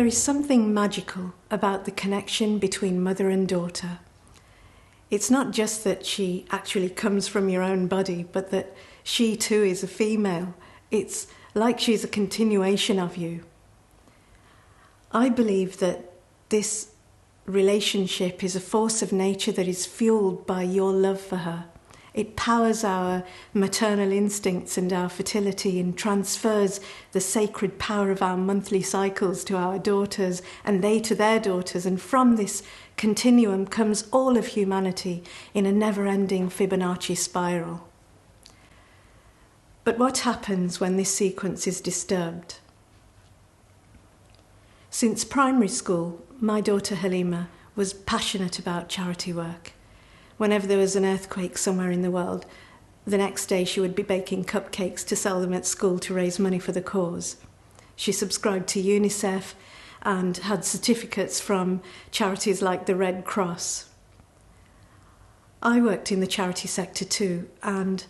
There is something magical about the connection between mother and daughter. It's not just that she actually comes from your own body, but that she too is a female. It's like she's a continuation of you. I believe that this relationship is a force of nature that is fueled by your love for her. It powers our maternal instincts and our fertility and transfers the sacred power of our monthly cycles to our daughters and they to their daughters. And from this continuum comes all of humanity in a never-ending Fibonacci spiral. But what happens when this sequence is disturbed? Since primary school, my daughter Halimah was passionate about charity work. Whenever there was an earthquake somewhere in the world, the next day she would be baking cupcakes to sell them at school to raise money for the cause. She subscribed to UNICEF and had certificates from charities like the Red Cross. I worked in the charity sector too, and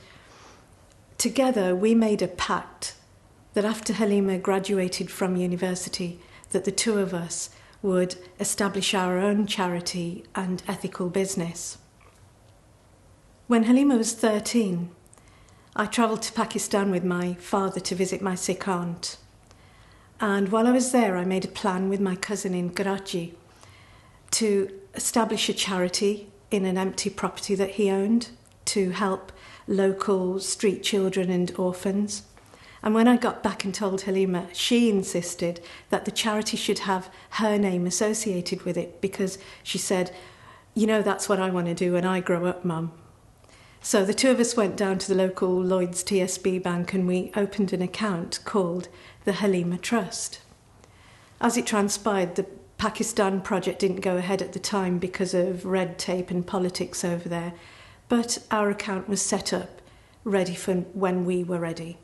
together we made a pact that after Halimah graduated from university, that the two of us would establish our own charity and ethical business. When Halimah was 13, I travelled to Pakistan with my father to visit my sick aunt. And while I was there, I made a plan with my cousin in Karachi to establish a charity in an empty property that he owned to help local street children and orphans. And when I got back and told Halimah, she insisted that the charity should have her name associated with it because she said, "You know, that's what I want to do when I grow up, Mum." So the two of us went down to the local Lloyd's TSB bank and we opened an account called the Halimah Trust. As it transpired, the Pakistan project didn't go ahead at the time because of red tape and politics over there, but our account was set up, ready for when we were ready.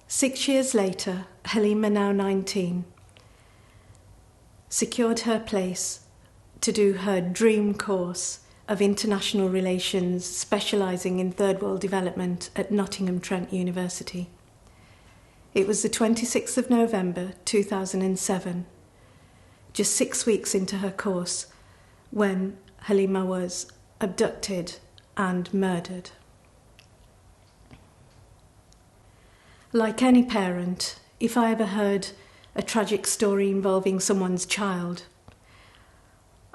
6 years later, Halimah, now 19, secured her place to do her dream course of international relations, specialising in third world development at Nottingham Trent University. It was the 26th of November 2007, just 6 weeks into her course, when Halimah was abducted and murdered. Like any parent, if I ever heard a tragic story involving someone's child,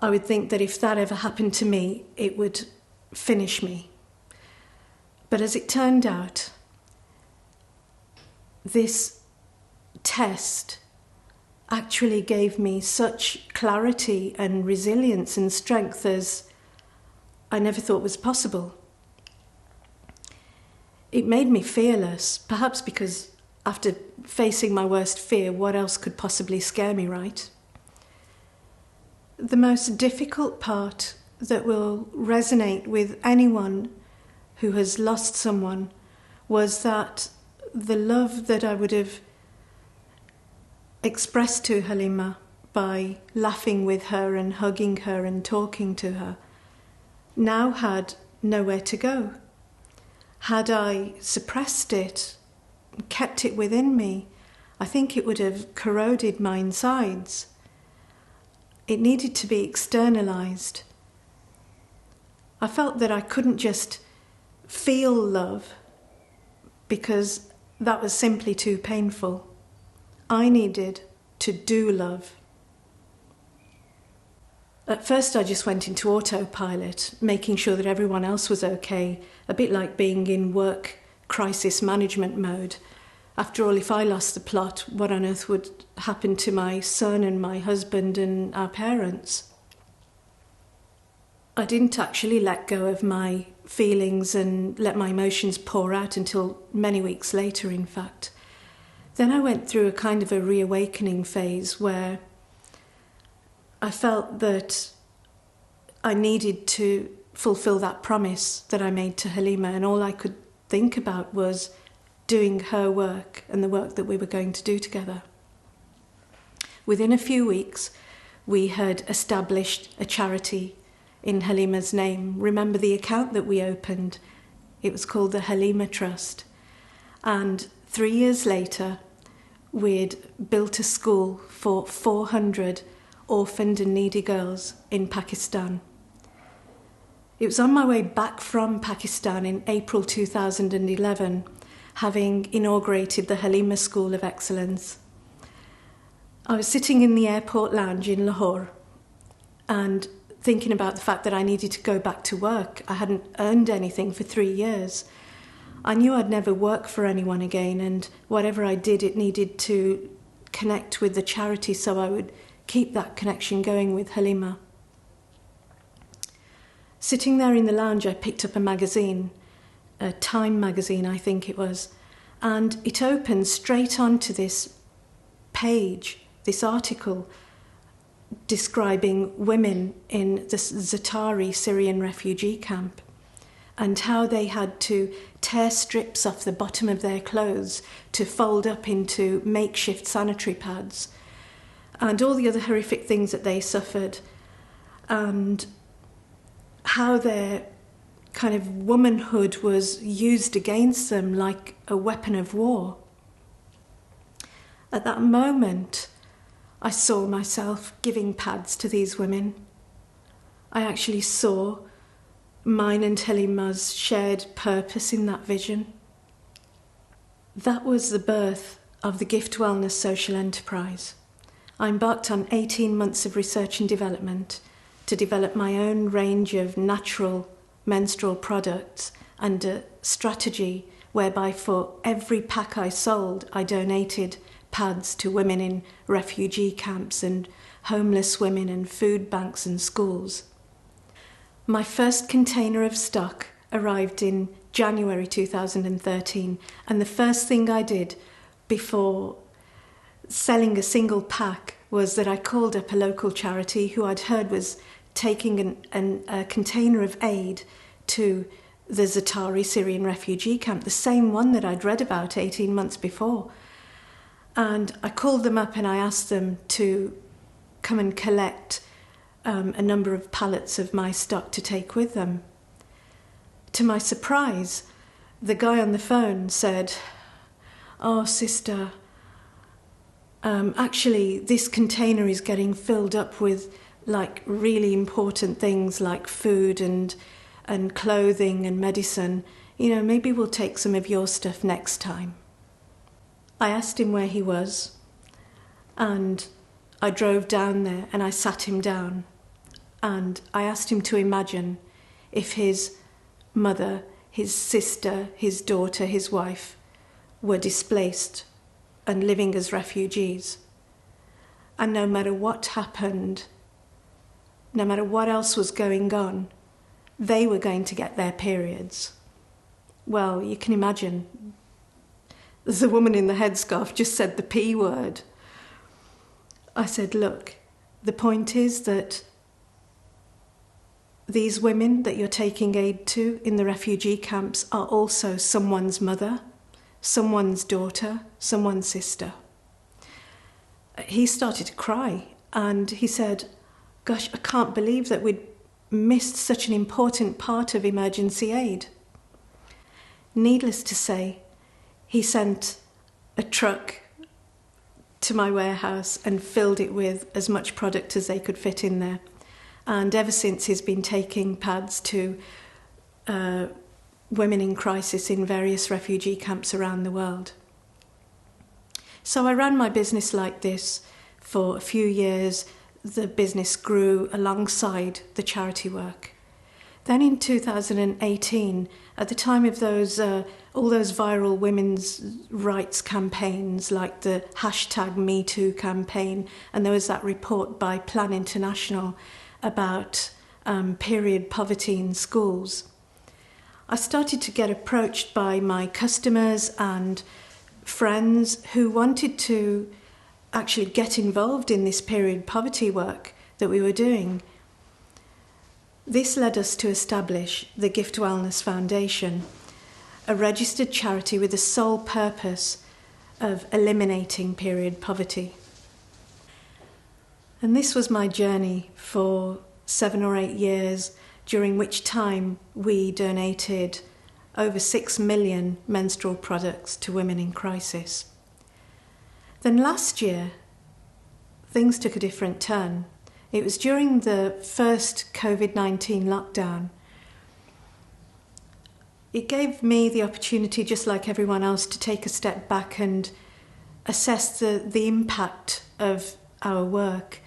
I would think that if that ever happened to me, it would finish me. But as it turned out, this test actually gave me such clarity and resilience and strength as I never thought was possible. It made me fearless, perhaps because after facing my worst fear, what else could possibly scare me, right? The most difficult part that will resonate with anyone who has lost someone was that the love that I would have expressed to Halimah by laughing with her and hugging her and talking to her now had nowhere to go. Had I suppressed it, kept it within me, I think it would have corroded my insides. It needed to be externalized. I felt that I couldn't just feel love because that was simply too painful. I needed to do love. At first I just went into autopilot, making sure that everyone else was okay, a bit like being in work crisis management mode. After all, if I lost the plot, what on earth would happen to my son and my husband and our parents? I didn't actually let go of my feelings and let my emotions pour out until many weeks later, in fact. Then I went through a kind of a reawakening phase where I felt that I needed to fulfill that promise that I made to Halimah, and all I could think about was doing her work and the work that we were going to do together. Within a few weeks, we had established a charity in Halimah's name. Remember the account that we opened? It was called the Halimah Trust. And 3 years later, we'd built a school for 400 orphaned and needy girls in Pakistan. It was on my way back from Pakistan in April 2011, having inaugurated the Halimah School of Excellence. I was sitting in the airport lounge in Lahore and thinking about the fact that I needed to go back to work. I hadn't earned anything for 3 years. I knew I'd never work for anyone again, and whatever I did, it needed to connect with the charity, so I would keep that connection going with Halimah. Sitting there in the lounge, I picked up a magazine, a Time magazine, I think it was, and it opened straight onto this page, this article describing women in the Zatari Syrian refugee camp and how they had to tear strips off the bottom of their clothes to fold up into makeshift sanitary pads, and all the other horrific things that they suffered, and how their kind of womanhood was used against them like a weapon of war. At that moment, I saw myself giving pads to these women. I actually saw mine and Halimah's shared purpose in that vision. That was the birth of the Gift Wellness social enterprise. I embarked on 18 months of research and development to develop my own range of natural menstrual products and a strategy whereby for every pack I sold, I donated pads to women in refugee camps and homeless women and food banks and schools. My first container of stock arrived in January 2013, and the first thing I did before selling a single pack was that I called up a local charity who I'd heard was taking a container of aid to the Zatari Syrian refugee camp, the same one that I'd read about 18 months before. And I called them up and I asked them to come and collect a number of pallets of my stock to take with them. To my surprise, the guy on the phone said, "Oh, sister, actually this container is getting filled up with like really important things like food and clothing and medicine. You know, maybe we'll take some of your stuff next time." I asked him where he was, and I drove down there and I sat him down and I asked him to imagine if his mother, his sister, his daughter, his wife were displaced and living as refugees. And no matter what happened, no matter what else was going on, they were going to get their periods. Well, you can imagine, the woman in the headscarf just said the P word. I said, look, the point is that these women that you're taking aid to in the refugee camps are also someone's mother, someone's daughter, someone's sister. He started to cry and he said, gosh, I can't believe that we'd missed such an important part of emergency aid. Needless to say, he sent a truck to my warehouse and filled it with as much product as they could fit in there. And ever since, he's been taking pads to women in crisis in various refugee camps around the world. So I ran my business like this for a few years. The business grew alongside the charity work. Then in 2018, at the time of those all those viral women's rights campaigns like the #MeToo campaign, and there was that report by Plan International about period poverty in schools, I started to get approached by my customers and friends who wanted to actually get involved in this period poverty work that we were doing. This led us to establish the Gift Wellness Foundation, a registered charity with the sole purpose of eliminating period poverty. And this was my journey for 7 or 8 years, during which time we donated over 6 million menstrual products to women in crisis. Then last year, things took a different turn. It was during the first COVID-19 lockdown. It gave me the opportunity, just like everyone else, to take a step back and assess the impact of our work.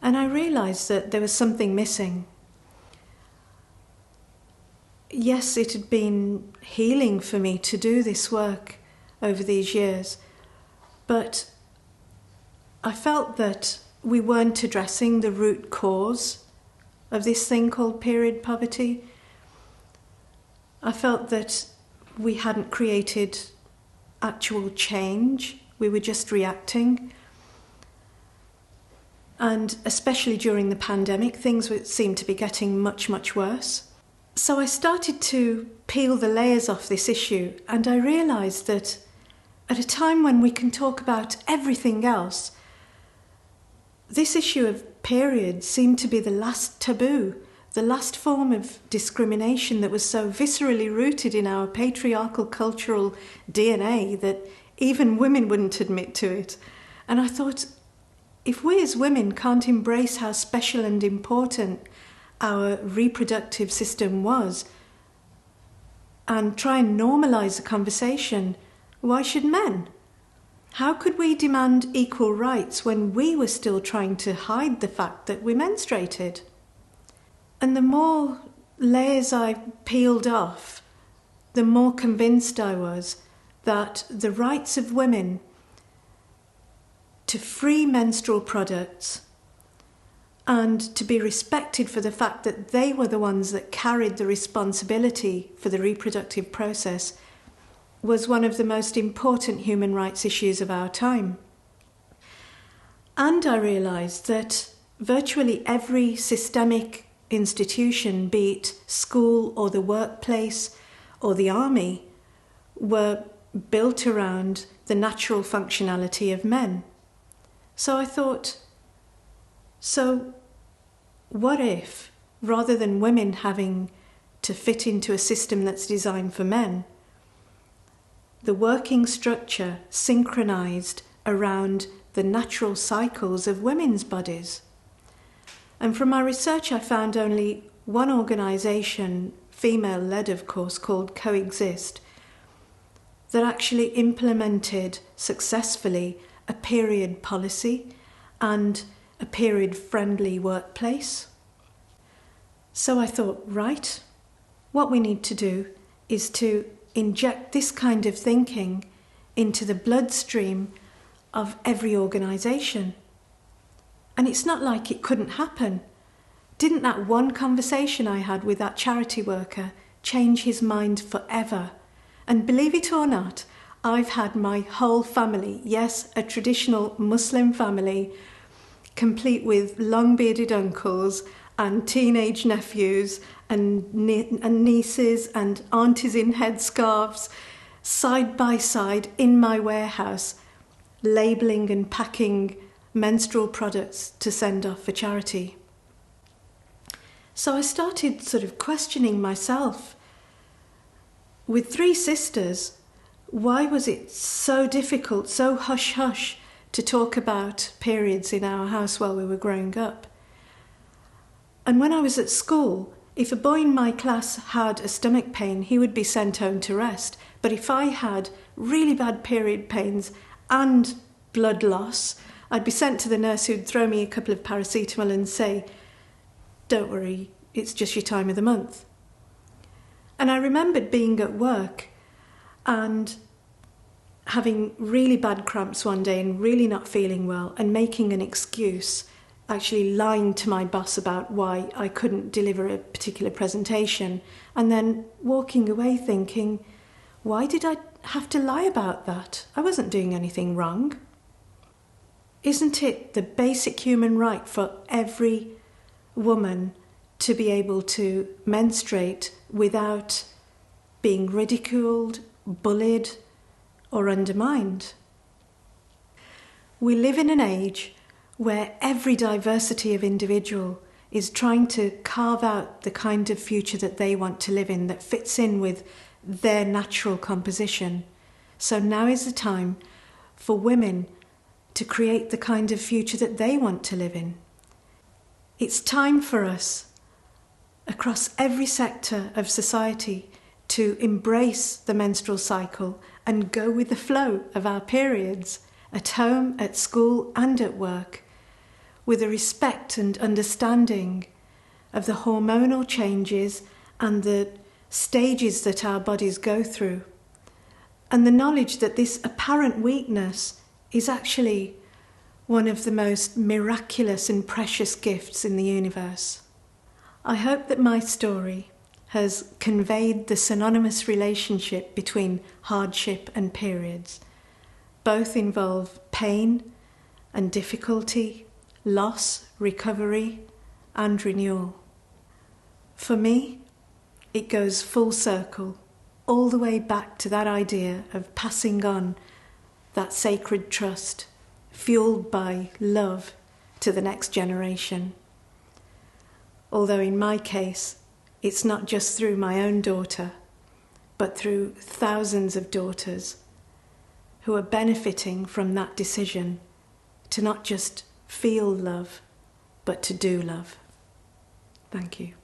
And I realised that there was something missing. Yes, it had been healing for me to do this work over these years, but I felt that we weren't addressing the root cause of this thing called period poverty. I felt that we hadn't created actual change. We were just reacting. And especially during the pandemic, things seemed to be getting much, much worse. So I started to peel the layers off this issue, and I realised that at a time when we can talk about everything else, this issue of periods seemed to be the last taboo, the last form of discrimination that was so viscerally rooted in our patriarchal cultural DNA that even women wouldn't admit to it. And I thought, if we as women can't embrace how special and important our reproductive system was and try and normalise the conversation, why should men? How could we demand equal rights when we were still trying to hide the fact that we menstruated? And the more layers I peeled off, the more convinced I was that the rights of women to free menstrual products and to be respected for the fact that they were the ones that carried the responsibility for the reproductive process was one of the most important human rights issues of our time. And I realised that virtually every systemic institution, be it school or the workplace or the army, were built around the natural functionality of men. So I thought, so what if, rather than women having to fit into a system that's designed for men, the working structure synchronized around the natural cycles of women's bodies? And from my research, I found only one organisation, female-led of course, called Coexist, that actually implemented successfully a period policy and a period-friendly workplace. So I thought, right, what we need to do is to inject this kind of thinking into the bloodstream of every organisation. And it's not like it couldn't happen. Didn't that one conversation I had with that charity worker change his mind forever? And believe it or not, I've had my whole family, yes, a traditional Muslim family, complete with long-bearded uncles and teenage nephews and nieces and aunties in headscarves, side by side in my warehouse, labelling and packing menstrual products to send off for charity. So I started sort of questioning myself. With 3 sisters, why was it so difficult, so hush-hush, to talk about periods in our house while we were growing up? And when I was at school, if a boy in my class had a stomach pain, he would be sent home to rest. But if I had really bad period pains and blood loss, I'd be sent to the nurse who'd throw me a couple of paracetamol and say, "Don't worry, it's just your time of the month." And I remembered being at work and having really bad cramps one day and really not feeling well and making an excuse, actually lying to my boss about why I couldn't deliver a particular presentation, and then walking away thinking, why did I have to lie about that? I wasn't doing anything wrong. Isn't it the basic human right for every woman to be able to menstruate without being ridiculed, bullied, or undermined? We live in an age where every diversity of individual is trying to carve out the kind of future that they want to live in, that fits in with their natural composition. So now is the time for women to create the kind of future that they want to live in. It's time for us, across every sector of society, to embrace the menstrual cycle and go with the flow of our periods, at home, at school, and at work, with a respect and understanding of the hormonal changes and the stages that our bodies go through, and the knowledge that this apparent weakness is actually one of the most miraculous and precious gifts in the universe. I hope that my story has conveyed the synonymous relationship between hardship and periods. Both involve pain and difficulty, loss, recovery, and renewal. For me, it goes full circle, all the way back to that idea of passing on that sacred trust, fueled by love, to the next generation. Although in my case, it's not just through my own daughter, but through thousands of daughters who are benefiting from that decision to not just feel love, but to do love. Thank you.